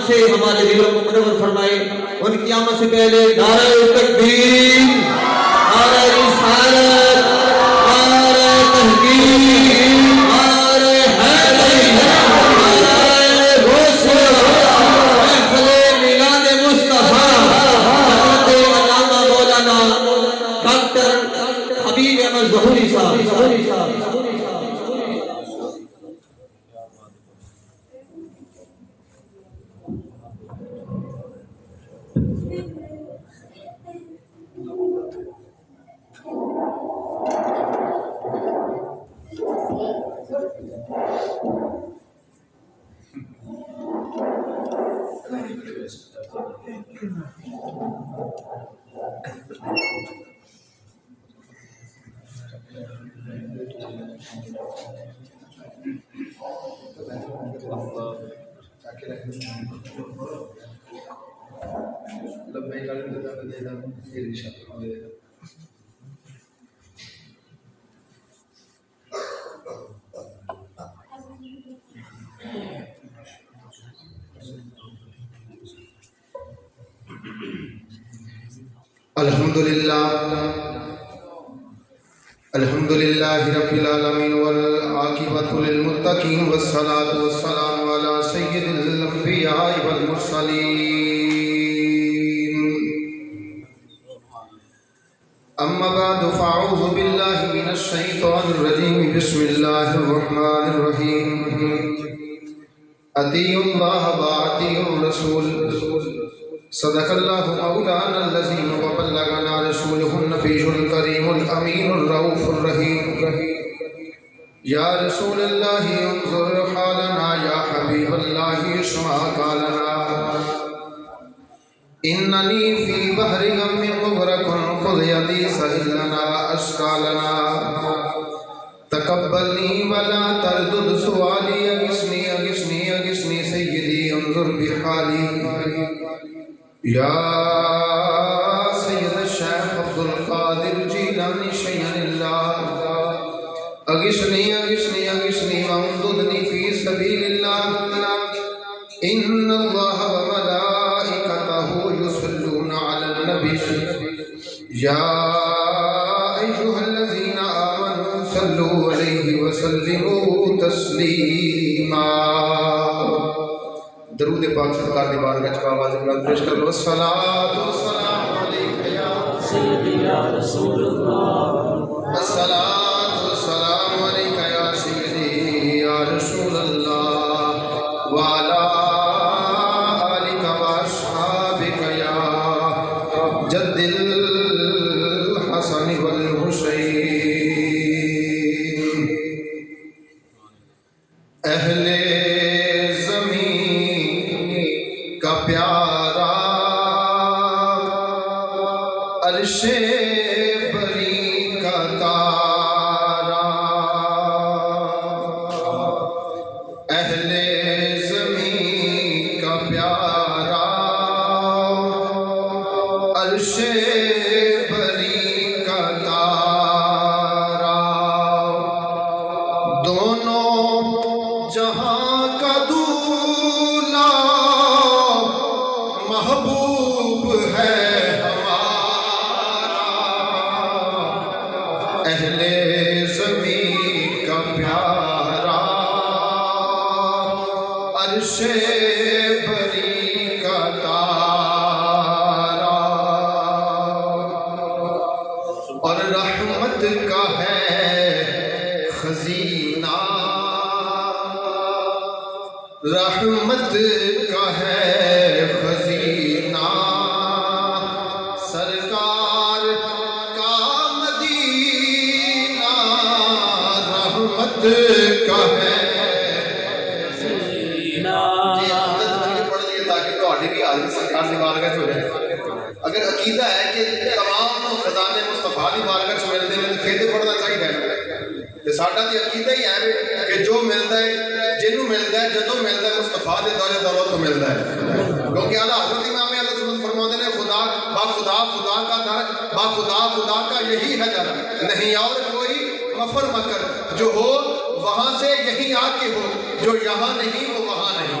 سے ہمارے دلوں کو منور فرمائے. ان کی آمد سے پہلے نعرہ تکبیر، نعرہ رسالت، نعرہ تحقیق، نعرہ حیدری، نعرہ روشن، محفل میلاد مصطفیٰ حضرت علامہ مولانا ڈاکٹر حبیب احمد ظہوری صاحب. الحمدللہ رب العالمین والعاقبۃ للمتقین والصلاة والسلام علی سید الانبیاء والمرسلین. اما بعد فاعوذ باللہ من الشیطان الرجیم. بسم اللہ الرحمن الرحیم. اطیعوا اللہ واطیعوا الرسول. صدق اللہ مولانا العظیم وبلغنا رسولہ النبی الکریم الامین الرؤوف الرحیم. یا رسول اللہ انظر حالنا، یا حبیب اللہ اسمع قالنا. اننی فی بحر غم مغرق خذ یدی سہل لنا اشکالنا. تقبلنی ولا تردد سوالی. اغثنی اغثنی اغثنی سیدی انظر بحالی. یا سید الشیخ عبدالقادر جیلانی شیئن اللہ. اغثنی اغثنی اغثنی وامددنی فی سبیل اللہ. ان اللہ وملائکتہ یصلون علی النبی. یا ایہا الذین آمنوا صلوا علیہ وسلموا تسلیما. درود پاک سرکار دی بارگاہ وچ آواز بلند پیش کر لو. الصلاۃ والسلام علیک یا سیدی یا رسول اللہ. الصلاۃ والسلام علیک یا سیدی یا رسول اللہ وعلی آلک واصحابک یا جد الحسن والحسین. اہل کا پیارا عرش بری کا تارا. اہل زمین کا پیارا عرش بری کا تارا. دونوں جہاں کا دولہ محبوب ہے ہمارا. اہل زمین کا پیارا عرش بری کا تارا. اور رحمت کا ہے خزینہ. رحمت کا ہے خزینہ. سرکار کا مدینہ رحمت کا ہے خزینہ. پڑھ دیے تاکہ تہاڈی بھی حاضری سرکار دی بارگاہ وچ ہو جائے. اگر عقیدہ ہے کہ تمام خزانے مصطفیٰ دی بارگاہ وچ ملدے نے پھر تے پڑھنا چاہیے. تے ساڈا تے عقیدہ ہی ہے کہ جو ملدا ہے جنوں ملدا ہے جدوں ملدا ہے مصطفیٰ دے دور دولت تو ملدا ہے. کیونکہ اعلیٰ حضرت امام اہل سنت فرماتے ہیں خدا با خدا خدا کا در با خدا خدا کا یہی ہے در. نہیں اور کوئی مفر مکر. جو ہو وہاں سے یہیں آ کے ہو، جو یہاں نہیں وہ وہاں نہیں.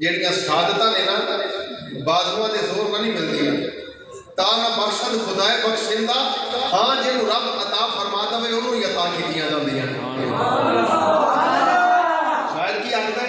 ਜਿਹੜੀਆਂ ਸ਼ਹਾਦਤਾਂ ਨੇ ਨਾ ਬਾਜ਼ੂਆਂ ਦੇ ਜ਼ੋਰ ਨਾਲ ਨਹੀਂ ਮਿਲਦੀਆਂ, ਤਾਂ ਨਾ ਬਖਸ਼ਦ ਖੁਦਾਏ ਬਖਸ਼ਿੰਦਾ, ਹਾਂ ਜਿਹਨੂੰ ਰੱਬ ਅਤਾ ਫਰਮਾ ਦਵੇ ਉਹਨੂੰ ਹੀ ਅਤਾ ਕੀਤੀਆਂ ਜਾਂਦੀਆਂ ਨੇ। ਸ਼ਾਇਰ ਕੀ ਆਖਦਾ ਹੈ,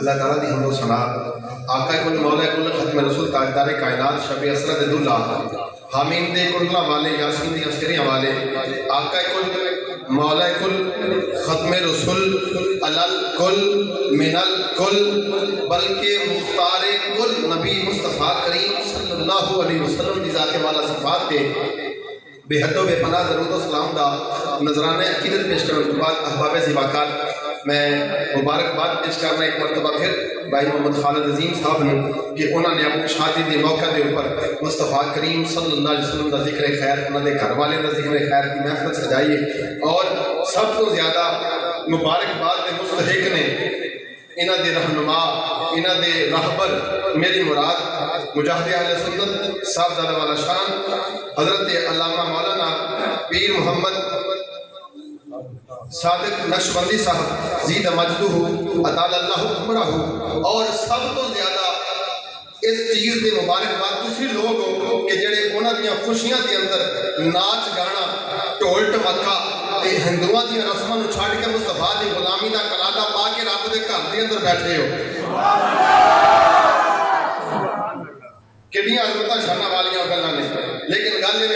اللہ تعالیٰ دی حمد و ثنا آقا کل مولا کل ختم رسول تاجدار کائنات شب اسرت دلہ حامین دے کلنا والے یاسین دی عسکریاں والے آقا کل مولا کل ختم رسول علل کل من الکل بلکہ مختار کل نبی مصطفیٰ کریم صلی اللہ علیہ وسلم دی ذات والا صفات تے بے حد و بے پناہ درود و سلام دا نظرانے عقیدت پیش کرنے کے بعد احباب زیباکار میں مبارکباد پیش کرنا ایک مرتبہ پھر بھائی محمد خالد عظیم صاحب نے کہ انہوں نے اپنی شادی کے موقع کے اوپر مصطفیٰ کریم صلی اللہ علیہ وسلم کا ذکر خیر انہوں نے گھر والے کا ذکر خیر کی محفل سجائی ہے اور سب کو زیادہ مبارکباد کے مستحق نے انہوں دے رہنما انہوں دے رہبر میری مراد مجاہد اہل سنت صاحب زادہ والا شان حضرت علامہ مولانا پیر محمد صادق نقشبندی صاحب زید مجدہ اطال اللہ عمرہ اور سب تو زیادہ اس چیز دے مبارکباد دوسری لوگ ہو کہ جڑے انہاں دیاں خوشیاں دے اندر ناچ گانا ٹول ٹمکا تے ہندوؤں دی رسماں نوں چھڈ کے مصطفیٰ دی غلامی دا کلادہ پا کے رب دے گھر دے اندر بیٹھے ہو کیڑیاں عظمتاں شاناں والیاں گلاں نے لیکن گل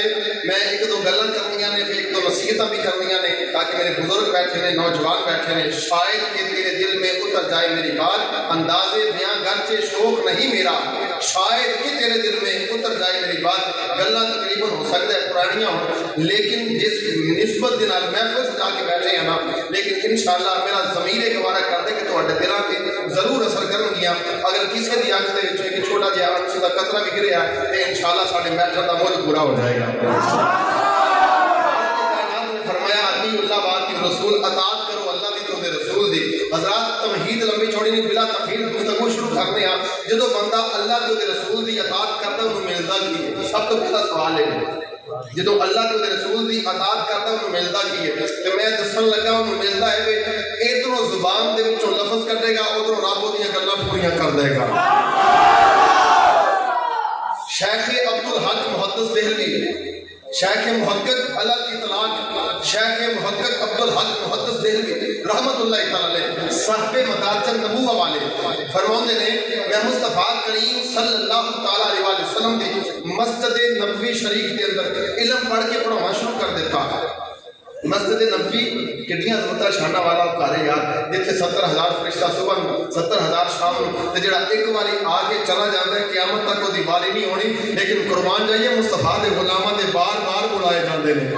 میں ایک دو گلاں کرنیاں نے پھر ایک دو نصیحتاں بھی کرنیاں نے تاکہ میرے بزرگ بیٹھے نے نوجوان بیٹھے نے شاید کہ تیرے دل میں اتر جائے میری بات انداز بیاں گرچہ شوق نہیں میرا شاید کہ تیرے دل میں اتر جائے میری بات گلاں تقریباً ہو سکتا ہے پرانیاں ہوں لیکن جس نسبت دے نال محفل سجا کے بیٹھے ہیں نا لیکن انشاءاللہ میرا ضمیر گوارا کر دے کہ تہاڈے دلاں تے ضرور اثر کرن گیاں اگر کسی دی اکھ دے وچ ایک چھوٹا جہا انس دا قطرہ بھی گریا تے انشاءاللہ ساڈے محفل دا مول پورا ہو جائے گا فرمایا اطیعوا اللہ واطیعوا الرسول اطاعت کرو اللہ دی تو دے رسول دی حضرات تمہید لمبی چھوڑی نہیں بلا تخیر گفتگو شروع کرنے ہیں جدو بندہ اللہ دی تو رسول دی اطاعت کرتا انہوں ملتا کی سب تو پہلا سوال ہے جدو اللہ دی تو رسول دی اطاعت کرتا انہوں ملتا کی ہے کہ میں دسن لگا انہوں ملتا ہے ادھروں زبان دے وچوں لفظ کٹے گا ادھروں رب دیاں گلاں پوریاں کر دے گا شیخ عبدالحق محدث دہلوی شیخ محقق علی الاطلاق شیخ محقق عبدالحق محدث دہلوی رحمت اللہ تعالی صاحب مدارج النبوہ والے فرماندے نے میں مصطفیٰ کریم صلی اللہ تعالی علیہ وسلم دی مسجد نبوی شریف کے اندر علم پڑھ کے پڑھانا شروع کر دیتا مسجد نبوی کتنیاں عظمتاں شانہ والا گھر ہے یار جتھے 70,000 فرشتہ صبح 70,000 شام تے جڑا ایک واری آ کے چلا جاندا ہے قیامت تک وہ دیواری نہیں ہونی لیکن قربان جائیے مصطفیٰ دے غلاماں دے بار بار بلائے جاندے نے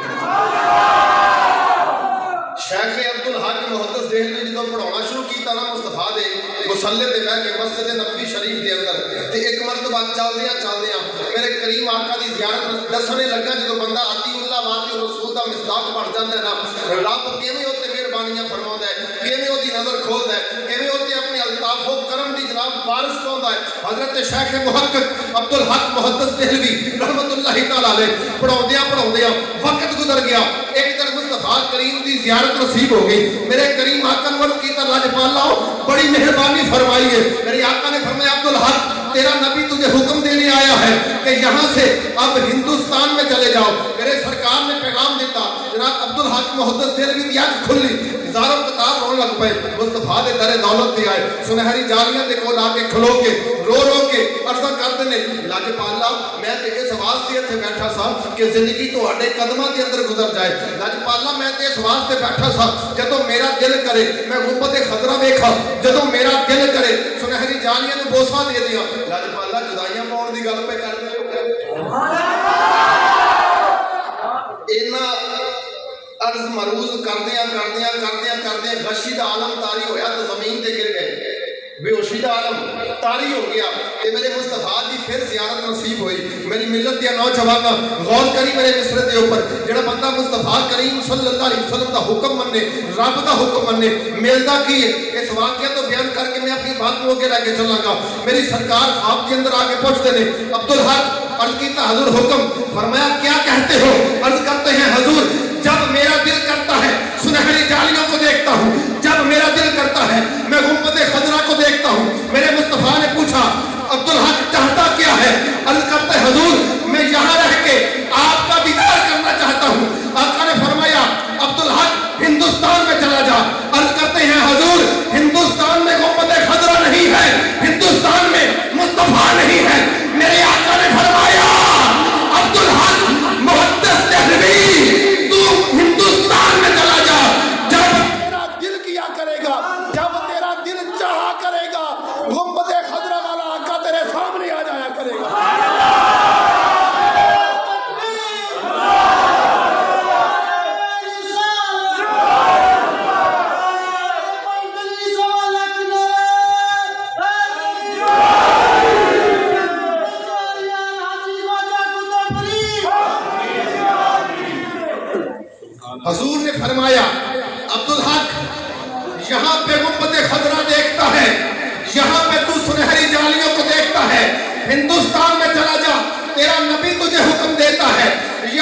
شیخ عبدالحق محدث دہلوی جدوں پڑھانا شروع کیتا نا مصطفیٰ دے مصلی تے بیٹھ کے مسجد نبوی شریف دے اندر تے ایک مرتبہ چلدیاں میرے کریم آقا دی زیارت دسنے لگا جدوں بندہ اطیعوا اللہ واطیعوا الرسول دا مصداق بن جاندا ہے نا رب کیویں اوتے مہربانیاں فرماوندا ہے کیویں اوتی نظر کھولدا ہے کیویں اوتے اپنے الطاف و کرم دی جناب بارش پاوندا ہے حضرت شیخ محقق عبدالحق محدث دہلوی رحمت اللہ تعالی علیہ پڑھاوندیاں وقت گزر گیا ایک دن مصطفیٰ کریم دی زیارت نصیب ہو گئی میرے کریم آقا نے عرض کیتا لاجپالا بڑی مہربانی فرمائی ہے میرے آقا نے فرمایا عبدالحق تیرا نبی تجھے حکم دینے آیا ہے کہ یہاں سے اب ہندوستان میں چلے جاؤ میرے سرکار نے پیغام دیتا جناب عبدالحق محدث دہلوی دی آنکھ کھلی ہزاروں کتاب رونے لگ پئے مصطفیٰ دے در دولت دے آئے سنہری جالیاں دے کول آ کے کھلو کے رو کے عرضہ کرتے نے لاجپالا میں تے اس واسطے اتنے بیٹھا سا کہ زندگی تہاڈے قدماں دے اندر گزر جائے لاجپالا میں تے اس واسطے بیٹھا سا جدوں میرا دل کرے میں غربت خضرہ ویکھا جدوں میرا دل کرے سنہری جالیاں نوں بوسا دے دیاں لاجپالا جدائیاں پاؤن دی گل پہ کر دے اینا عرض مروز کردیاں غشی دا عالم تاری ہویا تو زمین تے گر گئے بے ہوشی دا عالم تاری ہو گیا کہ میرے مصطفیٰ دی پھر زیارت نصیب ہوئی میری ملت دیا نوجوانہ غور کری میرے مصر دے اوپر جڑا بندہ مصطفیٰ کریم صلی اللہ علیہ وسلم دا حکم مننے رب دا حکم مننے ملدا کی ہے اس واقعہ تو بیان کر کے میں اپنی بات کو کے لے کے چلاں گا میری سرکار آپ کے اندر آگے پہنچتے ہیں عبدالحق عرض کیتا حضور حکم فرمایا کیا کہتے ہو عرض کرتے ہیں حضور جب میرا دل کرتا ہے سنہری جالیوں کو دیکھتا ہوں جب میرا دل کرتا ہے میں غربت خضرہ کو دیکھتا ہوں میرے مصطفیٰ نے پوچھا عبدالحق چاہتا کیا ہے عرض کرتے حضور میں یہاں رہ کے آپ کا دیدار کرنا چاہتا ہوں آقا نے فرمایا عبدالحق ہندوستان میں چلا جا عرض کرتے ہیں حضور ہندوستان میں غربت خضرہ نہیں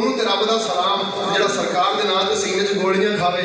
ਉਹਨੂੰ ਤੇ ਰੱਬ ਦਾ ਸਲਾਮ ਜਿਹੜਾ ਸਰਕਾਰ ਦੇ ਨਾਂ ਤੇ ਸੀਨੇ 'ਚ ਗੋਲੀਆਂ ਖਾਵੇ,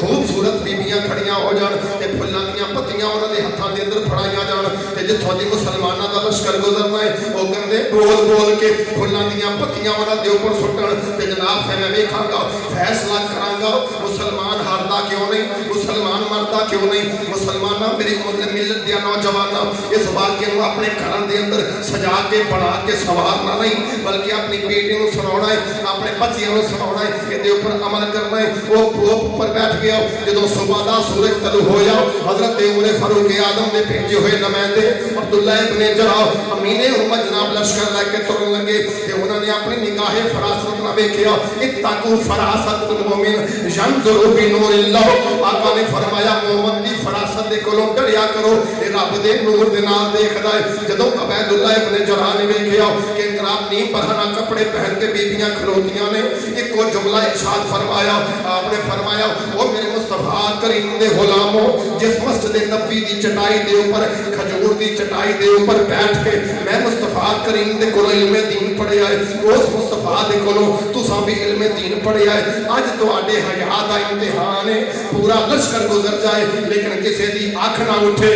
خوبصورت بیبیاں کھڑیاں ہو جان تے پھلاں دیاں پتیاں انہاں دے ہتھاں دے اندر پھڑائیاں جان تے جتھوں دی مسلماناں دا لشکر گزرنا ہے او کہندے بول بول کے پھلاں دیاں پتیاں انہاں دے اوپر سٹن تے جناب پھر میں ویکھاں گا فیصلہ کراں گا مسلمان ہاردا کیوں نہیں مسلمان مردا کیوں نہیں مسلماناں میری ملت دیا نوجواناں اس واقعے نو اپنے گھراں دے اندر سجا کے بنا کے سوارنا نہیں بلکہ اپنی بیٹی نو سناونا ہے اپنے بچیاں نو سناونا ہے کہ دے اوپر عمل کرنا ہے وہ پروپ پر بیٹھ گیا جدوں صبح دا سورج طلوع ہویا حضرت عمر فاروق اعظم نے بھیجے ہوئے نمائندے عبداللہ ابن جراح امین امت جناب لشکر لے کے ترن لگے کہ انہوں نے اپنی نگاہ فراست نہ دیکھا اتقوا فراست المومن ينظر بنور اللہ آقا نے فرمایا مومن دی فراست دے کولوں ڈریا کرو اے رب دے نور دے نال دیکھدا ہے جدوں عبیداللہ ابن جراح نے دیکھیا کہ جناب نیم پہنا کپڑے پہن کے بیبیاں کھلوتیاں نے ایک کو جملہ ارشاد فرمایا آپ نے فرمایا وہ میرے مصطفیٰ کریم دے غلاموں جس مسجد نبوی دی چٹائی دے اوپر کھجور دی چٹائی دے اوپر بیٹھ کے میں مصطفیٰ کریم دے کولوں علم دین پڑھیا ہے اس مصطفیٰ دے کولوں تساں بھی علم دین پڑھیا ہے اج تواڈے حیا دا امتحان ہے پورا لشکر گزر جائے لیکن کسی دی اکھ نہ اٹھے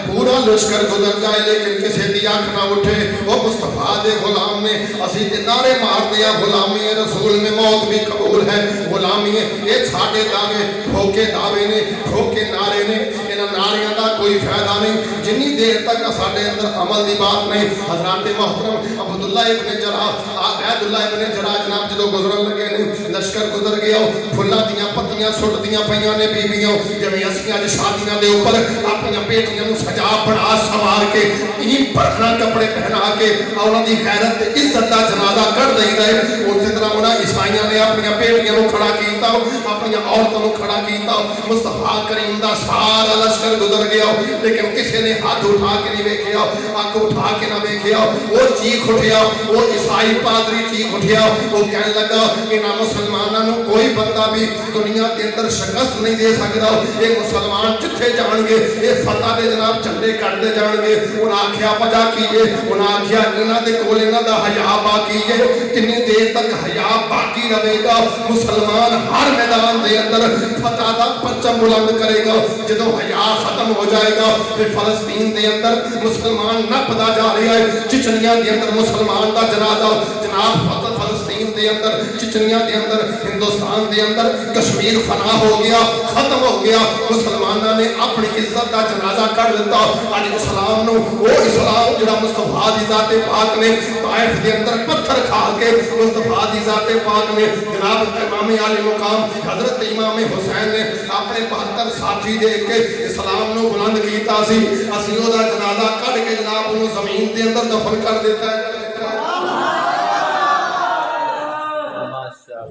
پورا لشکر گزر جائے لیکن کسی دی آنکھ نہ اٹھے وہ مصطفیٰ دے غلام نے اسی تے نعرے مار دیا غلامی رسول میں موت بھی قبول ہے غلامی یہ ساڈے دعوے ٹھوکے دعوے نے ٹھوکے نعرے نے انہاں نعریاں دا کوئی فائدہ نہیں جنی دیر تک ساڈے اندر عمل دی بات نہیں حضرات محترم عبداللہ ابن جراح عبیداللہ ابن جراح جناب جدوں گزرن لگے نے لشکر گزر گیا پھلاں دیاں پتیاں سٹدیاں پیاں نے بیویاں جویں اسی اج شادیاں دے اوپر اپنی بیٹیاں نوں سجا بڑا سوار کے این پرنا کپڑے پہنا کے انہاں دی غیرت تے عزت دا جنازہ کر دیندا ہے اسی طرح انہاں عیسائیاں نے اپنی بیٹیاں نوں کھڑا کیتا اپنی عورتاں نوں کھڑا کیتا مصطفیٰ کریم دا سارا لشکر گزر گیا لیکن کسی نے ہاتھ اٹھا کے نہیں ویکھیا اکھ اٹھا کے نہ ویکھیا وہ چیخ اٹھیا وہ عیسائی پادری چیخ اٹھیا وہ کہنے لگا انہاں مسلماناں نوں کوئی بندہ بھی دنیا کے اندر شکست نہیں دے سکدا یہ مسلمان جتھے جان گے یہ فتح دے جناب جھنڈے کٹتے جان گے انہاں آکھیا وجہ کیے انہاں آکھیا انہاں دے کول انہاں دا حیا باقی ہے کتنی دیر تک حیا باقی رہے گا مسلمان ہر میدان دے اندر فتح دا پرچم بلند کرے گا جدوں حیا ختم ہو جائے گا پھر فلسطین دے اندر مسلمان نپدا جا رہا ہے چچنیاں دے اندر مسلمان دا جنازہ جناب فلسطین دے اندر چچنیاں دے اندر ہندوستان دے اندر کشمیر فنا ہو گیا ختم ہو گیا مسلمانوں نے اپنی عزت دا جنازہ کر دیتا آج اسلام نو وہ اسلام جڑا مصطفیٰ دی ذات پاک نے طائف دے اندر پتھر کھا کے مصطفیٰ دی ذات پاک نے جناب امام علی مقام حضرت امام حسین نے اپنے 72 ساتھی دے کے اسلام نو بلند کیتا سی اسی او دا جنازہ کڈ کے جناب انہوں زمین دے اندر دفن کر دیتا ہے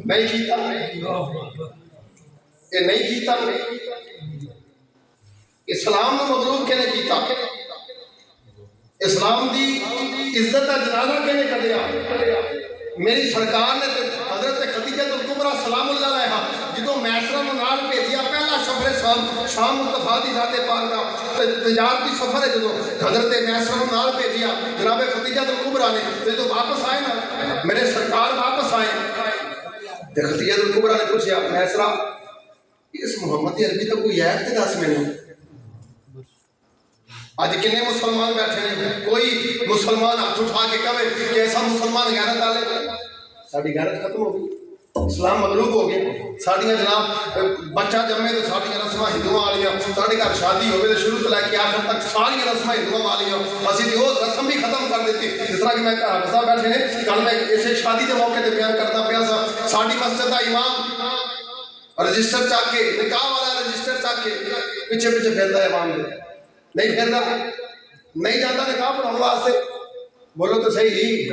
نہیں کیتا یہ نہیں کیتا اسلام نے مغلوب کہنے کیتا اسلام دی عزت کا جنازہ کہنے کردیا میری سرکار نے حضرت خدیجہ الکبریٰ سلام اللہ علیہا جدوں میسرہ نال بھیجیا پہلا سفر شام مصطفیٰ دی ذات پاک دا تجارتی سفر ہے جدوں حضرت میسرہ نال بھیجیا جناب خدیجہ الکبریٰ نے جدوں واپس آئے نا میرے سرکار واپس آئے خدیجہ الکبریٰ نے پوچھا میسرہ اس محمد عربی کا کوئی عیب تے دس میں آج کنے مسلمان بیٹھے ہیں کوئی مسلمان ہاتھ اٹھا کے کہے کہ ایسا مسلمان غیرت والے ساری غیرت ختم ہو گئی اسلام مغلوب ہو گیا ساڈیاں جناب بچہ جمے تو ساڈیاں رسماں ہندوؤں والیاں ساڈے گھر شادی ہوے تو شروع تو لے کے آخر تک ساری رسماں ہندوؤں والیاں اسی تے وہ رسم بھی ختم کر دیتی جس طرح کہ میں گھر صاحب بیٹھے نے کل میں اسے شادی کے موقع تے بیان کرتا پیا سا ساڈی مسجد دا امام رجسٹر چاک کے نکاح والا رجسٹر چاک کے پیچھے پیچھے پھردا ہے عوام دے نہیں پھردا نہیں جاندا نکاح پڑھاؤن واسطے بولو تو صحیح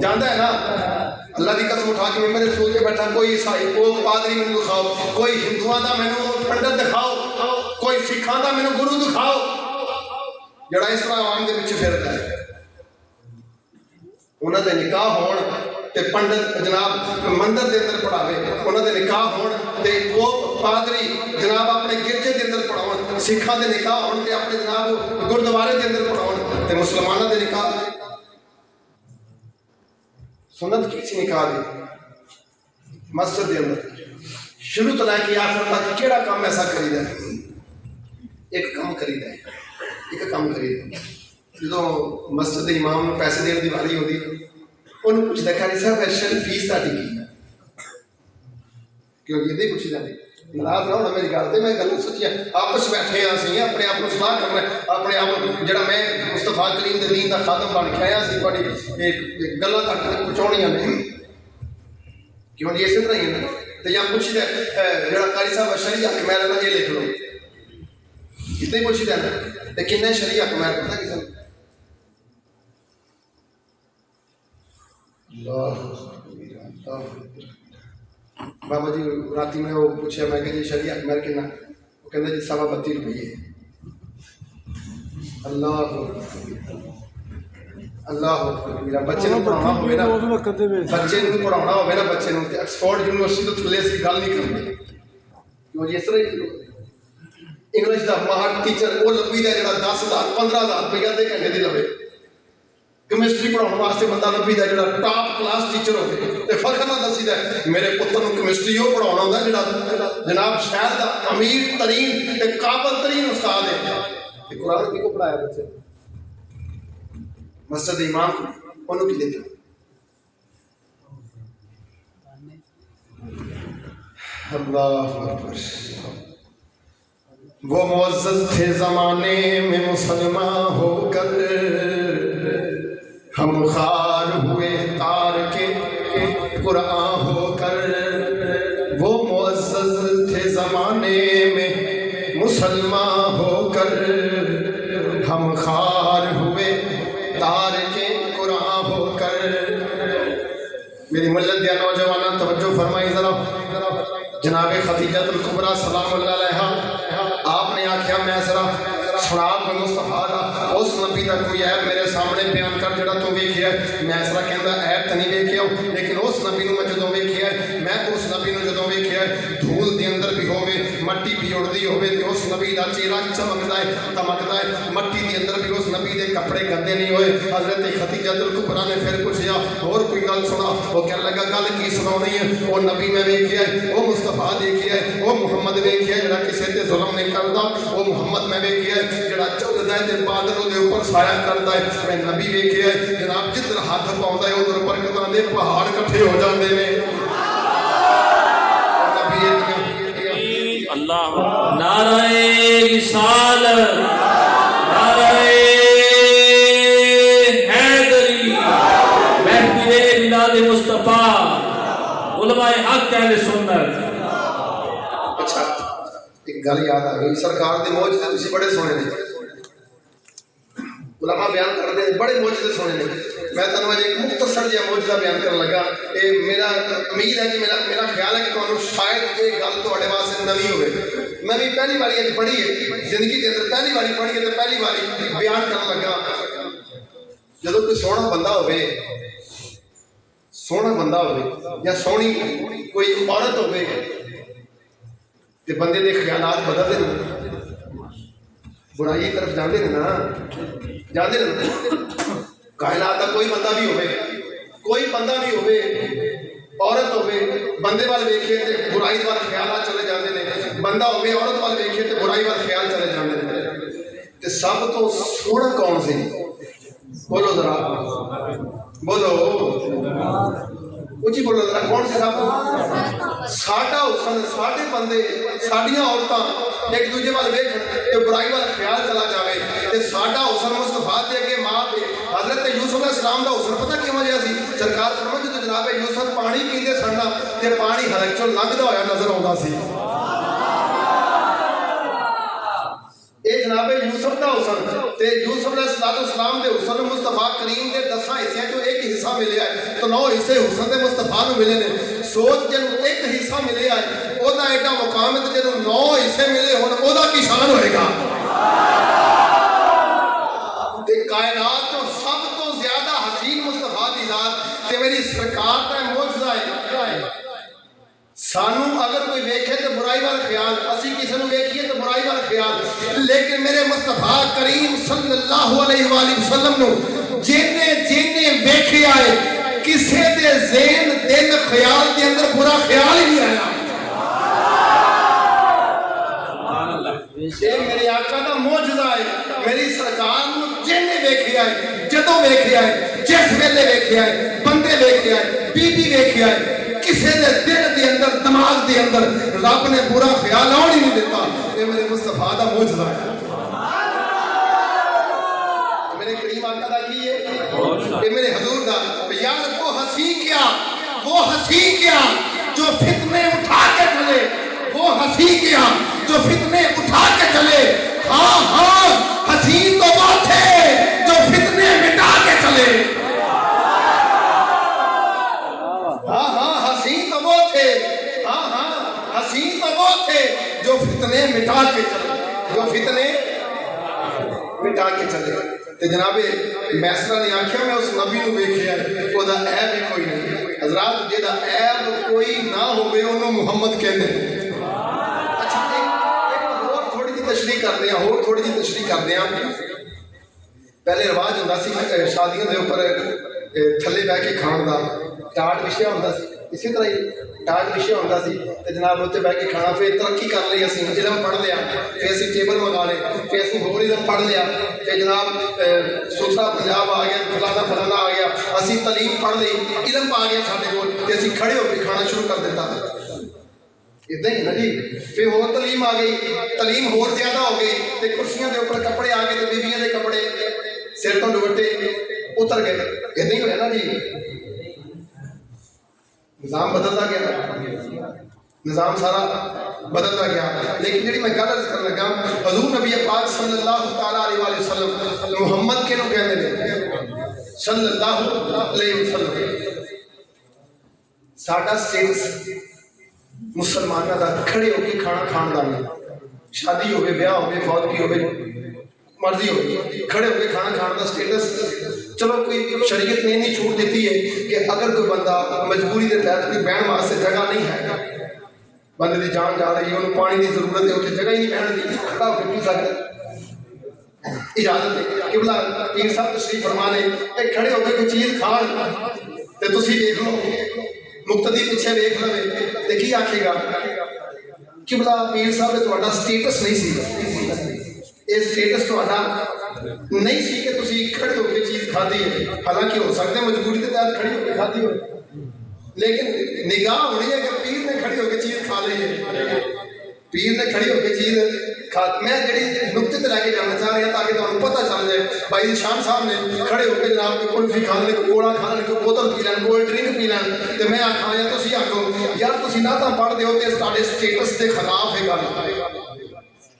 جاندا ہے نا اللہ دی قسم اٹھا کے میں سوچ کے بیٹھا کوئی عیسائی کوئی پادری مینوں دکھاؤ کوئی ہندوؤں دا مینوں پنڈت دکھاؤ کوئی سکھاں دا مینوں گرو دکھاؤ جڑا اس طرح عوام دے پیچھے پھردا ہے انہاں دے نکاح ہون تے پنڈت جناب مندر دے اندر پڑھاوے انہاں دے نکاح ہون تے وہ پادری جناب اپنے گرجے دے اندر پڑھاون سکھاں دے نکاح ہون تے اپنے جناب گردوارے دے اندر پڑھاون تے مسلماناں دے نکاح سنت کی سی نکاح دی مسجد کے اندر شروع تو لے کے آخر تک کیڑا کام ایسا کریدا ہے؟ ایک کام کریدا ہے، ایک کام کریدا ہے۔ جدو مسجد کے امام نے پیسے دین کی واری ہوتی انہوں پوچھتا قاری صاحب شری فیس تاری کی کیوں یہ نہیں پوچھی جاتی ناراض نہ ہونا میری گل تے میں گل سوچی آپس بیٹھے ہاں سی اپنے آپ کو سلاح کرنا اپنے آپ جڑا میں مصطفیٰ کریم دے دین دا خادم بن کے آیا سی تھوڑی ایک گلاں تک پہنچاؤنیاں نے کیوں جی اسی طرح ہی ہے نا تو یہاں پوچھتا جڑا قاری صاحب شریع حق میں رہنا یہ لکھ لو اتنے ہی پوچھتا ہے نا تو کنے شریع حق میں پتہ کسی اللہ بابا جی راتی میں وہ پوچھا میں کہ جی شریع حق میں کنا وہ کہنا جی 32 روپئے اللہ اللہ میرا بچے کو پڑھانا ہوئے نا بچے کو پڑھانا ہوئے نا بچے کو آکسفورڈ یونیورسٹی تو تھلے سی گل نہیں کرنی کیوں جی اس طرح انگلش کا ماہر ٹیچر وہ لبھی دا جڑا 10,000 15,000 روپیہ دے گھنٹے دی لوے کیمسٹری پڑھاؤن واسطے بندہ لبھی دا جڑا ٹاپ کلاس ٹیچر ہوتے تے فخر نہ دسی دا میرے پتر نو کیمسٹری وہ پڑھاؤنا ہوندا جڑا جناب شہر دا امیر ترین تے قابل ترین استاد ہے تے قرآن کی کو پڑھایا بچے مسجد امام کو انہوں کی دیتے اللہ اکبر وہ معزز تھے زمانے میں مسلمان ہو کر ہم خار ہوئے تار کے قرآن ہو کر وہ معزز تھے زمانے میں مسلمان ہو کر ہم خار ہوئے تار کے قرآن ہو کر میری ملت دیا نوجوانان توجہ فرمائی ذرا جناب خدیجہ الکبریٰ سلام اللہ علیہا آپ نے آکھیا میں ذرا سناب میں مصطفیٰ دا اس نبی دا کوئی عیب میرے سامنے بیان کر جڑا تو ویکھیا ہے میں اس طرح کہندا عیب تے نہیں ویکھیا لیکن اس نبی نو میں جدوں ویکھیا ہے میں اس نبی نو جدوں ویکھیا ہے دھول دے اندر بھی ہوے مٹی بھی اڑدی ہوے تے اس نبی دا چہرہ چمکدا ہے دمکدا ہے مٹی دے اندر بھی اس نبی دے کپڑے گندے نہیں ہوئے حضرت خدیجہ الکبریٰ نے پھر پوچھیا اور کوئی گل سنا وہ کہنے لگا گل کی سناونی ہے وہ نبی میں ویکھیا ہے وہ مصطفیٰ دیکھیا ہے وہ محمد ویکھیا ہے جڑا کسے تے ظلم نہیں کردا وہ محمد میں ویکھیا ہے جڑا چلدا ہے تے بادل دے اوپر سایہ کردا ہے میں نبی ویکھیا ہے جناب جدھر ہاتھ پاوندا ہے ادھر برکتاں دے پہاڑ اکٹھے ہو جاندے نے نبی اللہ نعرہ رسالت نعرہ حیدری مہدی میلاد مصطفیٰ علماء حق اہل سنت اچھا ایک گل یاد آ گئی سرکار دے معجزے تسی بڑے سونے نے علماء بیان کرتے ہیں بڑے معجزے سونے نے میں تنوں اج ایک مختصر جہا معجزہ بیان کرن لگا اے میرا امید ہے کہ میرا خیال ہے کہ تانوں شاید یہ گل تواڈے واسطے نویں ہوے میں بھی پہلی باری اج پڑھی ہے زندگی کے اندر پہلی باری پڑھی ہے تے پہلی باری بیان کرن لگا جدوں کوئی سونا بندہ ہوے یا سونی کوئی عورت ہوے تے بندے دے خیالات بدلدے نے برائی کی طرف جاندے نے نا کائنات کا کوئی بندہ بھی ہوے عورت ہوے بندے وال ویکھے تے برائی وال خیالات چلے جاندے نے بندہ ہوے عورت وال ویکھے تے برائی وال خیال چلے جاندے نے تے سب تو سونا کون سی بولو ذرا بولو اچھی بولو ذرا کون سی سب ساڈا حسن ساڈے بندے ساڈیاں عورتاں ایک دوجے وال ویکھن تے برائی وال خیال چلا جاوے تے ساڈا حسن مصطفیٰ دے اگے ماں تے حضرت یوسف علیہ السلام دا حسن پتہ کیوں جہا سی سرکار فرماؤ جدوں جناب یوسف پانی پیندے سن تے پانی حلق چوں لنگدا ہویا نظر آوندا سی اے جناب یوسف دا حسن تے یوسف علیہ السلام دے حسن مصطفیٰ کریم دے 10 حصے چوں ایک حصہ ملیا ہے تو 9 حصے حسن دے مصطفیٰ نو ملے نے سوچ جنوں ایک حصہ ملیا ہے او دا ایڈا مقام ہے تے جدوں 9 حصے ملے ہون او دا کی شان ہوئے گا تے کائنات تو سب تو زیادہ حسین مصطفیٰ دی ذات تے میری سرکار دا معجزہ ہے سانو اگر کوئی ویکھے تو برائی وال خیال اسی کسی نو ویکھیے تو برائی وال خیال لیکن میرے مصطفیٰ کریم صلی اللہ علیہ وآلہ وسلم نو جینے ویکھیا ہے کسے دے ذہن دل خیال دے اندر برا خیال ہی نہیں آیا. یہ میرے آقا دا معجزہ ہے. میری سرکار نو جنے ویکھیا ہے, جدوں ویکھیا ہے, جس ویلے ویکھیا ہے, بندے ویکھیا ہے, بی بی ویکھیا ہے, کسی دے دل دے اندر, دماغ دے اندر رب نے برا خیال آن ہی نہیں دیتا. یہ میرے مصطفیٰ دا معجزہ ہے. میرے کریم آقا دا کی ہے, یہ میرے حضور دا. یار وہ ہنسی کیا, وہ ہنسی کیا جو فتنے اٹھا کے چلے, وہ ہنسی کیا جو فتنے اٹھا کے چلے. ہاں ہاں حسین تو وہ تھے جو فتنے مٹا کے چلے. ہاں ہاں حسین تو وہ تھے, ہاں ہاں حسین تو وہ تھے جو فتنے مٹا کے چلے, جو فتنے مٹا کے چلے. تے جناب میسرا نے آکھیا میں اس نبی نو ویکھیا او دا عیب ہی کوئی نہیں. حضرات جے دا عیب کوئی نہ ہوے اونوں محمد کہندے. اچھا ایک اور تھوڑی جی تشریح کرتے ہیں, اور تھوڑی جی تشریح کرتے ہیں. پہلے رواج ہوندا سی شادیاں دے اوپر تھلے بیٹھ کے کھان دا, ٹاٹ وچھیا ہوندا سی, اسی طرح ہی ٹاٹ وچھیا ہوندا سی تے جناب اوتے بیٹھ کے کھانا. پھر ترقی کر لئی, اسی علم پڑھ لیا, پھر اسی ٹیبل منگا لے, پھر اسی ہور علم پڑھ لیا, پھر جناب ستھرا پنجاب آ گیا, فلانا فلانا آ گیا, اسی تعلیم پڑھ لئی, علم آ گیا ساڈے کول, تے اسی کھڑے ہو کے کھانا شروع کر دیتا. ادھر ہی نا جی. پھر اور تعلیم آ گئی, تعلیم اور زیادہ ہو گئی, تے کرسیاں دے اوپر کپڑے آ گئے, تے بیبیاں دے کپڑے سر تو دوپٹے اتر گئے. ادھر ہی ہویا نا جی. نظام بدلتا گیا, نظام سارا بدلتا گیا. لیکن جڑی میں گل عرض کرن لگا, حضور نبی پاک صلی اللہ تعالی علیہ وسلم محمد کینوں کہندے نے, صلی اللہ علیہ وسلم. ساڈا سٹیٹس مسلمانوں کا کھڑے ہو کے کھانا کھان کا نہیں. شادی ہوگی, بیاہ ہوگی, فوتگی ہوگی, مرضی ہوگی, کھڑے ہو کے کھانا کھان کا سٹیٹس. چلو کوئی شریعت نے نہیں چھوٹ دیتی ہے کہ اگر کوئی بندہ مجبوری کے تحت کوئی بہن واسطے جگہ نہیں ہے, بندے کی جان جا رہی ہے, انہوں پانی کی ضرورت ہے, اتنے جگہ ہی نہیں بہن کی, کھڑا ہو کے پی سکتا, اجازت ہے. قبلہ پیر صاحب تشریف فرما لے, کھڑے ہو کے کوئی چیز کھان تے تسی دیکھ لو, مقتدی پیچھے دیکھ لو تے کی آکھے گا قبلہ پیر صاحب تہاڈا سٹیٹس نہیں سی, یہ سٹیٹس تہاڈا نہیں سی کہ تسی کھڑے ہو کے چیز کھادی ہے. حالانکہ ہو سکتا ہے مجبوری کے تحت کھڑی ہو کے کھادی ہو, لیکن نگاہ ہونی ہے کہ پیر نے کھڑی ہو کے چیز کھا لی ہے, پیر نے کھڑی ہو کے چیز کھا. میں جڑی نقطے تے لے کے جانا چاہ رہا تاکہ تمہیں پتہ چل جائے. بھائی شان صاحب نے کھڑے ہو کے جناب کوئی کلفی کھا لیں, کوئی کوڑا کھا لیں, کوئی بوتل پی لیں, کوئی ڈرنک پی لیں, تے میں آکھاں یا تسی آکھو یار تسی نہ تاں پڑھ دیو تے ساڈے سٹیٹس دے خلاف ہے گل.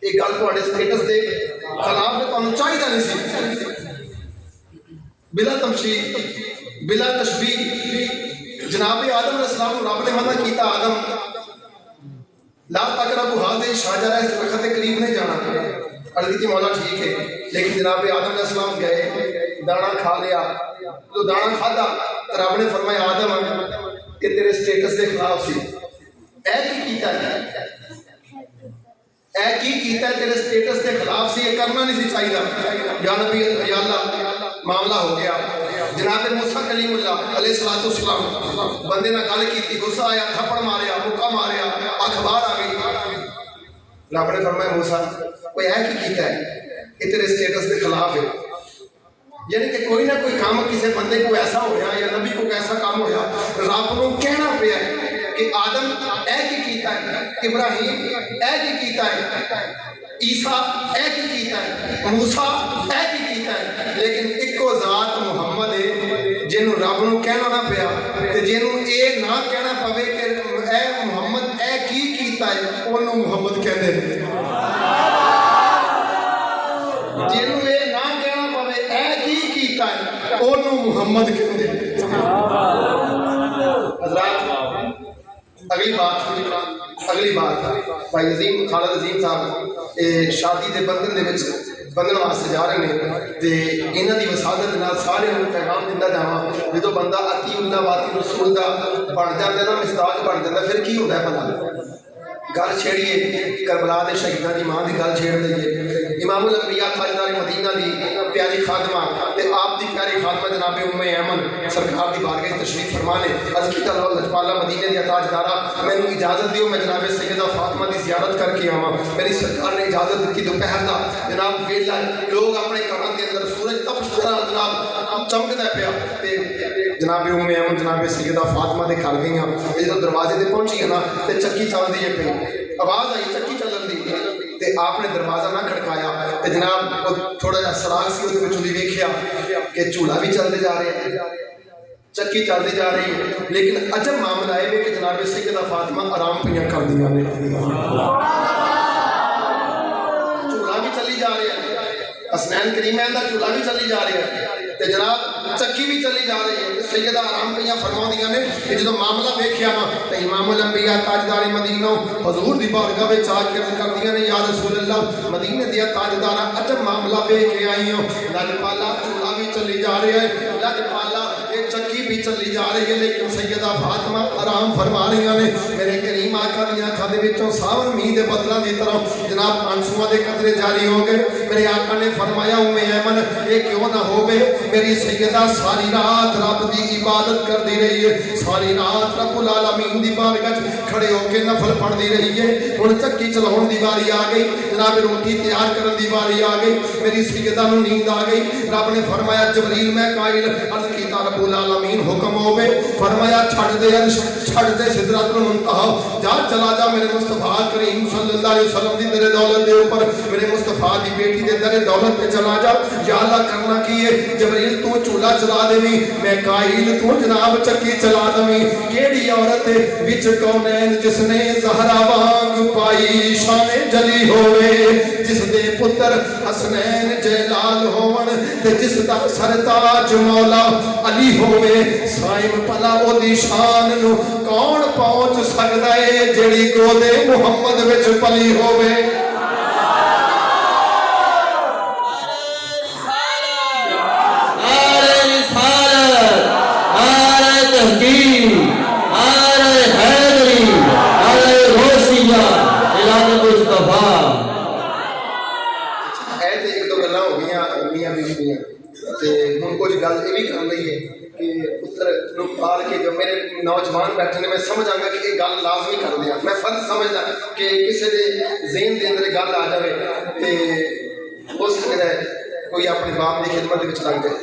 یہ گل تہاڈے سٹیٹس دے خلاف ہے, تمہیں چاہیے نہیں سی. بلا تمشیح, بلا تشبیہ, جناب آدم علیہ السلام کو رب نے منع کیتا, آدم لا تقربوا هذه الشجرة, اس درخت کے قریب نہیں جانا. عرض کی مولا ٹھیک ہے, لیکن جناب آدم علیہ السلام گئے, دانا کھا لیا. جو دانا کھادا تو رب نے فرمایا آدم کہ تیرے سٹیٹس کے خلاف سی, اے کی کیتا ہے, اے کی کیتا ہے, تیرے سٹیٹس کے خلاف سی, یہ کرنا نہیں سی چاہیے. یا نبی یا اللہ معاملہ ہو گیا. جناب موسیٰ کلیم اللہ علیہ السلام بندے نے گل کی, غصہ آیا, تھپڑ ماریا, مکہ ماریا, اخبار آ گئی. رب نے فرمایا موسیٰ کوئی ہے کی کیتا ہے, یہ تیرے سٹیٹس کے خلاف ہے. یعنی کہ کوئی نہ کوئی کام کسی بندے کو ایسا ہویا یا نبی کو ایسا کام ہویا, رب کو کہنا پیا ہے کہ آدم اے کی کیتا ہے, ابراہیم اے کی کیتا ہے, عیسیٰ اے کی کیتا ہے, موسیٰ اے کی کیتا ہے. لیکن ایکو ذات محمد ہے جنہوں رب نو کہنا نہ پیا, تے جنہوں اے نہ کہنا پوے کہ اے محمد اے کی کیتا ہے, انہوں محمد کہندے نے. جنہوں اے نہ کہنا پوے اے کی کیتا ہے, انہوں محمد کہندے نے. حضرات اگلی بات بھائی عظیم خالد عظیم صاحب شادی دے بندن دے وچ بندن واسطے جا رہے ہیں, تے انہاں دی وسادت نال سارے نوں پیغام دیندا جاواں. جدوں بندہ اتی اللہ واتی رسول دا بن جاندا نا, مصداق بن جاندا, پھر کی ہوندا ہے بھلا. گل چھیڑیے کربلا دے شہیداں دی ماں دی گل چھیڑ لئیے, امام الانبیاء تاجدار مدینہ دی پیاری خادمہ تے آپ دی پیاری خاتمہ جناب ام ایمن سرکار دی بارگاہ تشریف فرما نے عرض کیتا لجپالا مدینے دی تاجدارا مینوں اجازت دیو میں جناب سیدہ فاطمہ دی زیارت کر کے آواں. میری سرکار نے اجازت دیتی. دوپہر دا جناب ویلا لوگ اپنے گھراں دے اندر سورج تپش طرح جناب چمکدا پیا تے جناب ام ایمن جناب سیدہ فاطمہ دے گھر گئیاں. جدوں دروازے تے پہنچی نا تے چکی چلدی ہے پئی آواز آئی چکی چلن دی تے آپ نے دروازہ نہ کھڑکایا تے جناب تھوڑا جہا سراغ سی اس وچوں دی ویکھیا کہ جھولا بھی چلتے جا رہے ہیں چکی چلتی جا رہی ہے. لیکن عجب معاملہ ہے کہ جناب سیدہ فاطمہ آرام پہ کر دیا نے جھولا بھی چلی جا رہا ہے حسنین کریمین کا جھولا بھی چلی جا رہا ہے تے جناب چکی بھی چلی جا رہی ہے. سیدہ آرام پہ فرماؤندیاں نے کہ جدوں معاملہ ویکھیا نا تے امام الانبیاء تاجدار مدینہ حضور دی بارگاہ وچ آ کے عرض کردیاں نے یا رسول اللہ مدینے دیا تاجدارا عجب معاملہ ویکھ کے آئی ہوں. لجپالا جھولا بھی چلی جا رہا ہے لجپالا ایک چکی بھی چلی جا رہی ہے لیکن سیدہ فاطمہ آرام فرما رہی ہیں. میرے کریم آقا دی آنکھاں دے وچوں ساون میہ دے بدلاں دی طرح جناب آنسواں دے قطرے جاری ہو گئے. میرے آقا نے فرمایا ام ایمن یہ کیوں نہ ہوے میری سیدہ ساری رات رب دی عبادت کر دی رہی ہے ساری رات رب العالمین دی بارگاہ کھڑے ہو کے نفل پڑھ دی رہی ہے. ہن چکی چلاون دی باری آ گئی جناب روٹی تیار کرن دی باری آ گئی. میری سیدہ نو نیند آ گئی. رب نے فرمایا جبریل میکائیل عرض کیتا رب العالمین حکم ہوے فرمایا چھڑ دے سدرۃ المنتہا جا چلا جا میرے مصطفیٰ کریم صلی اللہ علیہ وسلم دی در دولت دے اوپر میرے مصطفیٰ دی بیٹی دے در دولت پہ چلا جا. یا اللہ کرنا کی ہے جبریل تو چولہا چلا دیویں میکائیل تو جناب چکی چلا دیویں. کیڑی عورت وچ کونین جس نے زہرا وانگ پائی شان جلی ہوے جس دے پتر حسنین جلال ہون تے جس دا سرتاج مولا علی ہوے سائم پلا او دی شان نو کون پہنچ سکدا ہے جڑی گودے محمد وچ پلی ہوے. نوجوان بیٹھے نے میں سمجھ آگا کہ یہ گل لازمی کر دیا میں فرض سمجھنا کہ کسی دے ذہن دے اندر گل آ جائے تو ہو سکتا ہے کوئی اپنے باپ کی خدمت میں لگ جائے.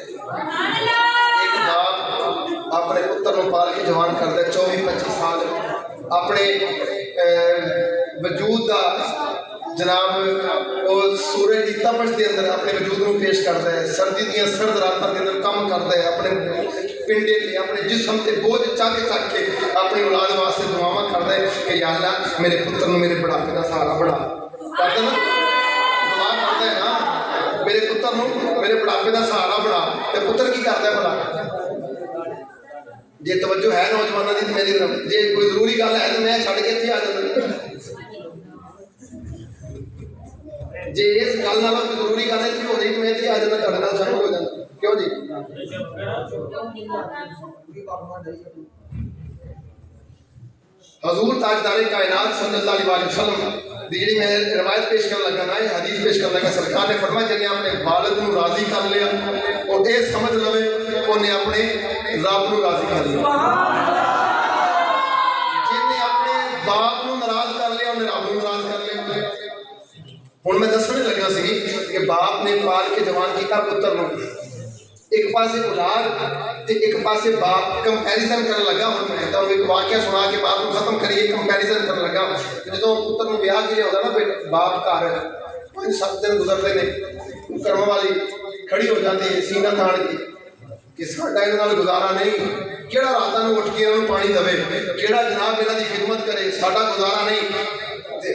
ایک باپ اپنے پتر کو پال کے جوان کرتا ہے 24-25 سال اپنے وجود کا جناب وہ سورج کی تپش کے اندر اپنے وجود کو پیش کرتا ہے. سردی دیا سرد راتوں کے اندر کام کرتا ہے اپنے پنڈے تے اپنے جسم تے بوجھ چک کے اپنی اولاد واسطے دعاواں کرتا ہے کہ یا اللہ میرے پتر نو میرے بڑھاپے کا سہارا بنا کرتا نا دعا کرتا ہے نا میرے پتر نو میرے بڑھاپے کا سہارا بنا. تے پتر کی کرتا ہے بھلا جی توجہ ہے نوجوانوں کی میری طرف جی کوئی ضروری گل ہے تو میں چھڑ کے اتنے آ جاتا جی اس گل نال کوئی ضروری گل ہے ہو جائے تو میں اتنے آ جاتا تھوڑے نال شامل ہو جاتا. کیوں جی حضور تاجدار کائنات صلی اللہ علیہ وسلم جی میں روایت پیش کرنے لگا نا یہ حدیث پیش کرنے لگا سرکار نے فرمایا جن نے اپنے والد کو راضی کر لیا اور یہ سمجھ لو انہیں اپنے رب کو راضی کر لیا. جن نے اپنے باپ کو ناراض کر لیا انہیں رب کو ناراض کر لیا. ہوں میں دسنے لگا سی کہ باپ نے پال کے جوان کیا پتر نو ایک پاسے اولاد تے ایک پاسے باپ کمپیریزن کرنے لگا. ہوں میں تو ایک واقعہ سنا کے باپ کو ختم کریے کمپیریزن کرنے لگا. جدوں پتر نو بیاہ کے لیے ہوتا نا باپ گھر 5-7 دن گزرتے ہیں کرم والی کھڑی ہو جاتی ہے سینہ تان کی کہ ساڈا یہاں نال گزارا نہیں کہڑا راتاں نوں اٹھ کے انہوں پانی دے کہڑا جناب یہاں کی خدمت کرے ساڈا گزارا نہیں.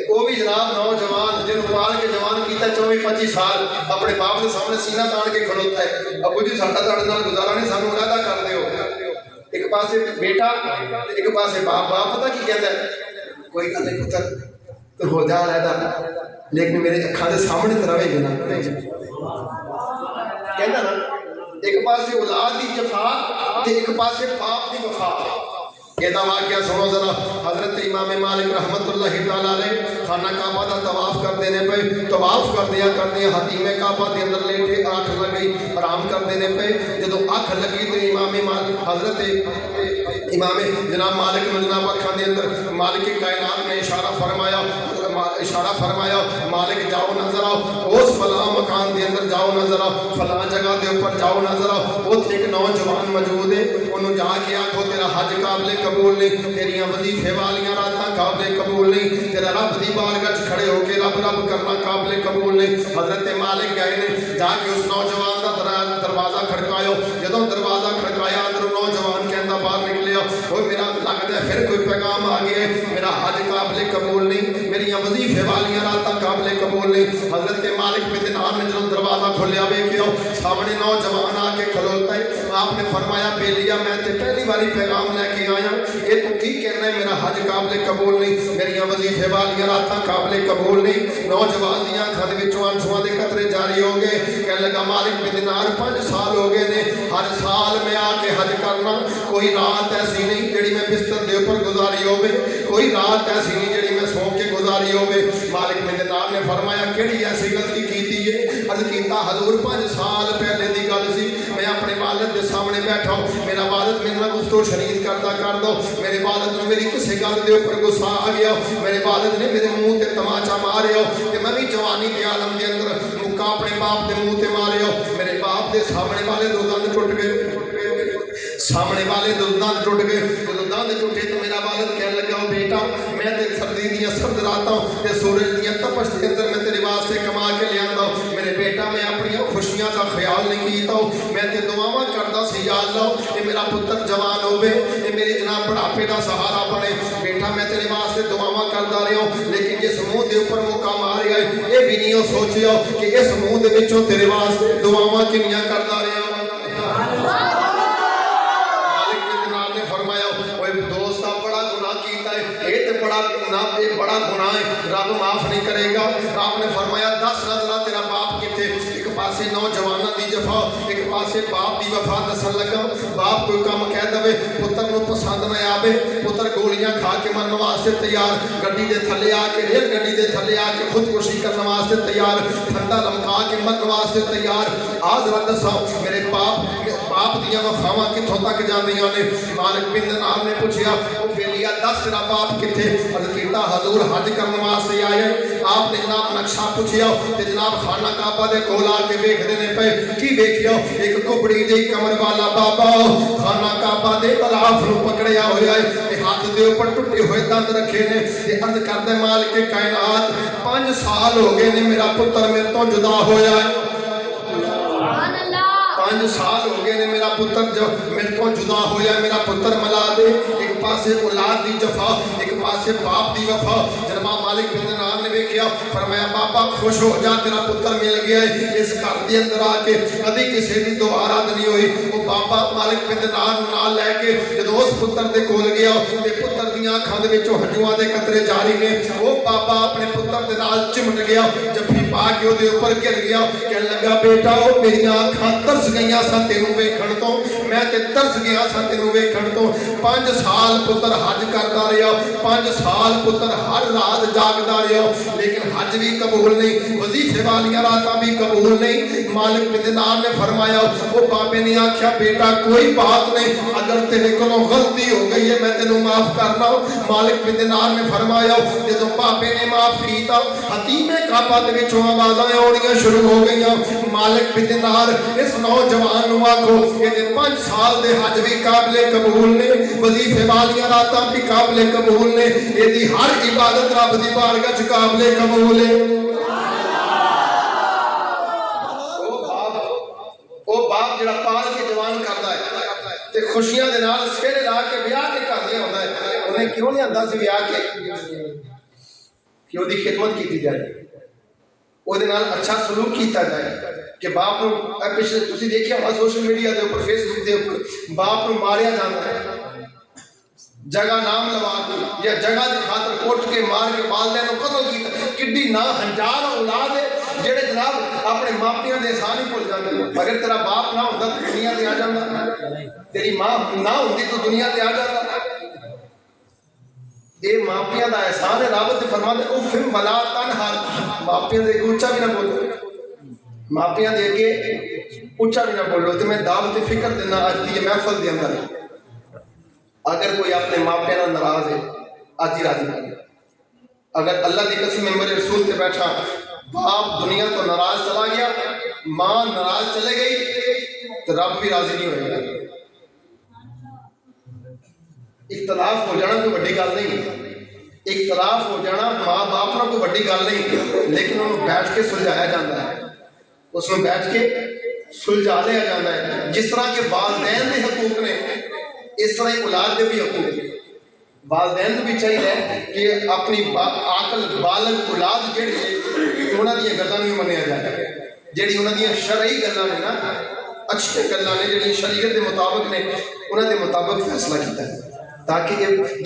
وہ بھی جناب نوجوان جن پال کے جوان کیتا 24-25 سال اپنے باپ کے سامنے سینہ تان کے کھڑوتا ہے ابو جی ساڈا تہاڈے نال گزارا نہیں سانوں علیحدہ کر دیو. ایک پاسے بیٹا ایک پاسے باپ. باپ پتہ کی کہتا ہے کوئی گل نہیں پتر تو ہو جا علیحدہ لیکن میرے اکھاں دے سامنے تو رہے گا نا کہندا نا. ایک پاسے اولاد دی جفا تے ایک پاسے باپ دی وفا. یہ واقعہ سنو ذرا. حضرت امام مالک رحمت اللہ تعالیٰ علیہ خانہ کعبہ دا طواف کر دینے پہ طواف کر دیا حتیم کعبہ دے اندر لیٹے آنکھ لگ گئی آرام کر دینے پہ جدو آنکھ لگی تو امام مالک حضرت امام جناب مالک نے جناب اکھاں دے اندر مالک کائنات نے اشارہ فرمایا مالک جاؤ نظر آؤ اس فلاں مکان دے اندر جاؤ نظر آؤ فلاں جگہ دے اوپر جاؤ نظر آؤ. اوتھے ایک نوجوان موجود ہے انہوں جا کے آکھو تیرا حج قابل قبول نہیں تیریاں وظیفے والیاں راتاں قابل قبول نہیں تیرا رب دی بارگاہ کھڑے ہو کے رب رب کرنا قابل قبول نہیں. حضرت مالک گئے نے جا کے اس نوجوان دا دروازہ کھڑکایا. جدوں دروازہ کھڑکایا اندر نوجوان کہندا باہر نکلیا او میرا لگدا ہے پھر کوئی پیغام آ گیا ہے میرا حج قابل قبول نہیں میریاں وظیفے والیاں راتاں قابل قبول نہیں. حضرت مالک بن دینار نے جدوں دروازہ کھولیا ویکھیا سامنے نوجوان آ کے کھلوتا ہے. آپ نے فرمایا بیلیا میں تے پہلی باری پیغام لے کے آیا یہ تو کی کہنا ہے میرا حج قابل قبول نہیں میریاں وظیفے والیاں راتاں قابل قبول نہیں. نوجوان دیاں اکھاں دے وچوں آنسواں دے قطرے جاری ہو گئے. کہنے لگا مالک بن دینار 5 سال ہو گئے نے ہر سال میں آ کے حج کرنا کوئی رات ایسی نہیں جڑی میں بستر دے اوپر گزاری ہوے کوئی رات ایسی نہیں جڑی میں سو کے گزاری ہوے. مالک بن دینار نے فرمایا کیڑی ایسی غلطی کیتی ہے. عرض کیتا حضور 5 سال پہلے دی گل سی میں اپنے والد دے سامنے بیٹھا ہوں میرا والد میرے نال گفتگو شنید کردا کر دو میرے والد نے میری کسی گل دے اوپر غصہ آ گیا میرے والد نے میرے منہ تے تماچا ماریا تے میں بھی جوانی دے عالم دے اندر مکا اپنے باپ دے منہ تے ماریا. میرے باپ دے سامنے والے دو دند ٹوٹ گئے سامنے والے دو دند ٹوٹ گئے. جدوں دند ٹوٹے تو میرا والد کہنے لگا بیٹا میں تے سردی دیاں سرد راتاں تے سورج دیاں تپش دے اندر میں تیرے واسطے کما کے لے آندا میرے بیٹا میں اپنی خوشیاں دا خیال نہیں کیتا میں تے دعاواں کردا سی یا اللہ کہ میرا پتر جوان ہوے تے میری جناب بڑھاپے دا سہارا بنے. بیٹا میں تیرے واسطے دعاواں کردا رہیا ہوں لیکن جس منہ دے اوپر موقع ماریا ہے یہ بھی نہیں سوچیا کہ اس منہ دے وچوں تیرے واسطے دعاواں کنیاں کردا رہیا ہوں. بڑا گناہ ہے رب معاف نہیں کرے گا. آپ نے فرمایا 10 نظرہ تیرا باپ کتے ایک پاسے نوجوانہ دی جفا ایک پاسے باپ دی وفا دسن لگا. باپ کوئی کام کہہ دے پتر نو پسند نہ آوے پتر گولیاں کھا کے مرن واسطے تیار گڈی دے تھلے آ کے ریل گڈی دے تھلے آ کے خودکشی کرن واسطے تیار ٹھنڈا لمکا کے مرن واسطے تیار. آج رب دسا میرے باپ دیاں وفاواں کتھوں تک جاندیاں نے. مالک بن دینار نے پوچھیا او بیلیا 10 تیرا باپ کتے. عرض کیتا حضور حج کرن واسطے آئے. آپ نے جناب نقشہ پوچھیا تے جناب خانہ کعبہ دے کول آ کے ویکھ دے پے کی ویکھیا ایک کپڑی جی کمر والا بابا خانہ کعبہ دے غلاف نو پکڑیا ہویا ہے تے ہاتھ دے اوپر ٹوٹے ہوئے دند رکھے نے تے عرض کردا مالک کائنات 5 سال ہو گئے نے میرا پتر میرے تو جدا ہویا ہے. 5 سال ہو گئے نے میرا پتر جو میرے کو جدا ہویا میرا پتر ملا دے. ایک پاسے اولاد دی جفا ایک پاسے باپ دی وفا. جناب مالک بن دینار نے ویکھیا فرمایا بابا خوش ہو جا تیرا پتر مل گیا ہے. اس گھر دے اندر آ کے کدی کسی دی دعا رد نہیں ہوئی. وہ بابا مالک بن دینار نال لے کے جدوں اس پتر دے کول گیا تے پتر دیاں اکھاں دے وچوں ہنجواں دے قطرے جاری نے. وہ بابا اپنے پتر دے نال چمٹ گیا جفی پا کے اودے اوپر گر گیا کہن لگا بیٹا او میری اکھاں ترس گئیاں سن تینوں ویکھن تو میں تے ترس گیا سن تینوں ویکھن تو. 5 سال پتر حج کردا رہیا 5 سال پتر ہر رات جاگدا رہیا لیکن حج بھی قبول نہیں وظیفے والیاں راتاں بھی قبول نہیں. مالک بن دینار نے فرمایا وہ بابے نے آکھیا بیٹا کوئی بات نہیں اگر تیرے کولوں غلطی ہو گئی ہے میں تینوں معاف کرنا. مالک بن دینار نے فرمایا جدوں بابے نے معاف کیتا حتیم کعبہ دے وچوں آوازاں آونیاں شروع ہو گئیاں. مالک بن دینار اس نوجوان نو آکھو کہ 5 سال دے حج بھی قابل قبول نے وظیفے والیاں راتاں بھی قابل قبول نے ایدی ہر عبادت رب دی بارگاہ وچ قابل قبول ہے. او باپ جڑا پال کے جوان کردا ہے تے خوشیاں دے نال سر لا کے بیاہ کے گھر دے ہوندا ہے انہیں کیوں نہیں آندا سی بیاہ کے کہ اودی خدمت کیتی جائے اودے نال اچھا سلوک کیتا جائے کہ باپ نو پچھلے تسی دیکھیا ہوا سوشل میڈیا دے اوپر فیس بک دے اوپر باپ نو ماریا جاندا ہے جگہ نام لوا کے یا جگہ دی خاطر کوٹ کے مار کے والدین نو قتل کیتا. کڈی نا ہنجار اولاد ہے جڑے جناب اپنے ماپیاں دے احسان ہی بھول جاندے ہیں. اگر تیرا باپ نہ ہوندا تو دنیا تے آ جاندا تیری ماں نہ ہوندی تو دنیا تے آ جاندا. یہ ماپیاں دا احسان ہے. رب تے فرماتے اف ولا تنہر, ماپیاں دے اگے اچا بھی نہ بولو, ماپیاں دے اگے اچا بھی نہ بولو. تے میں دعوت فکر دینا اج دی محفل دے اندر, اگر کوئی اپنے ماپیاں نال ناراض ہے اج ہی راضی کر. اگر اللہ دی قسم ممبر رسول تے بیٹھا باپ دنیا تو ناراض چلا گیا, ماں ناراض چلے گئی, تو رب بھی راضی نہیں ہوئے گا. اختلاف ہو جانا کوئی بڑی گل نہیں, اختلاف ہو جانا ماں باپ نہ کوئی بڑی گل نہیں, لیکن انہوں بیٹھ کے سلجھایا جاتا ہے, اس میں بیٹھ کے سلجھا لیا جاتا ہے. جس طرح کے والدین کے حقوق نے اس طرح ہی اولاد کے بھی حقوق نے. والدین کو بھی چاہیے کہ اپنی عاقل بالغ اولاد جہی ہے انہوں دیا گلوں بھی منیا جائے, جہی انہوں دیا شرعی گلاں نے نا اچھی گلاں نے جہی شریعت کے مطابق نے انہوں کے مطابق فیصلہ کیتا ہے, تاکہ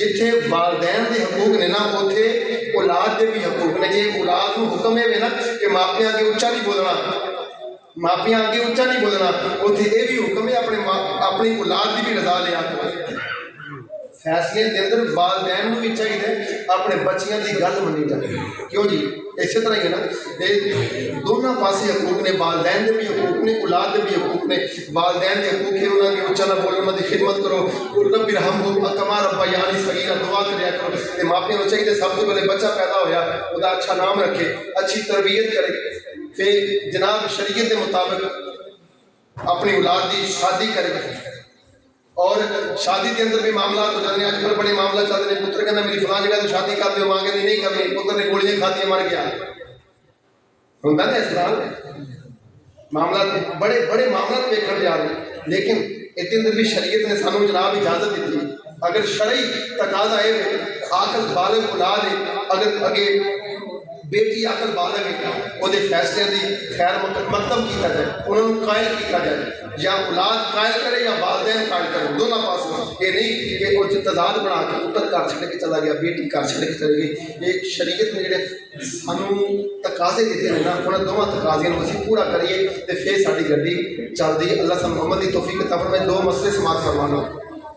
جتھے والدین کے حقوق نے نا اتنے اولاد کے بھی حقوق نے. جی اولاد کو حکم ہے نا کہ ماپیاں اگے اچا نہیں بولنا, ماپیاں اگے اچا نہیں بولنا, اتنے یہ بھی حکم ہے اپنی اولاد کی بھی رضا لیا کرو. فیصلے کے اندر والدین کو بھی چاہیے اپنے بچیاں کی گل منی جائے. کیوں جی اسی طرح ہی ہے نا, دونوں پاسے حقوق نے, والدین کے بھی حقوق نے, اولاد کے بھی حقوق نے. والدین کے حقوق ہے انہوں نے اچھا نہ بولو, انہوں کی خدمت کرو, رب ارحمہما کما ربیانی صغیرا دعا کریا کرو. ماپیوں کو چاہیے سب سے پہلے بچہ پیدا ہویا وہ اچھا نام رکھے, اچھی تربیت کرے, پھر جناب شریعت کے مطابق اپنی اولاد کی شادی کرے. اور شادی کے اندر بھی معاملات ہو جاتے ہیں. آج کل بڑے معاملات چلتے ہیں, پتر کہنا میری فلاں جگہ تو شادی کر دو, ماں کہتی نہیں کرنی, پتر نے گولیاں کھاتی مر گیا. ہوتا نا اس طرح معاملات, بڑے بڑے معاملات دیکھنے جا رہے ہیں. لیکن اس کے اندر بھی شریعت نے سانو جناب اجازت دیتی ہے. اگر شرعی تقاضا ہے عاقل بالغ اولاد ہے, اگر اگے بیٹی عاقل بالغ ہے وہ فیصلے کی خیر مقدم کیا جائے, انہوں نے قائل کیا جائے, یا اولاد قائل کرے یا والدین قائل کرے, دونوں پاس. یہ نہیں کہ وہ تضاد بنا کے پتر گھر چھڑ کے چلا گیا, بیٹی گھر چھڑ کے چلے گئی. یہ شریعت نے جڑے سانو تقاضے دیتے ہیں نا انہوں دونوں تقاضیاں اسی پورا کریے تو پھر ساری گڈی چلتی. اللہ سب محمد کی توفیق عطا فرمائے. دو مسئلے سماعت فرمانا.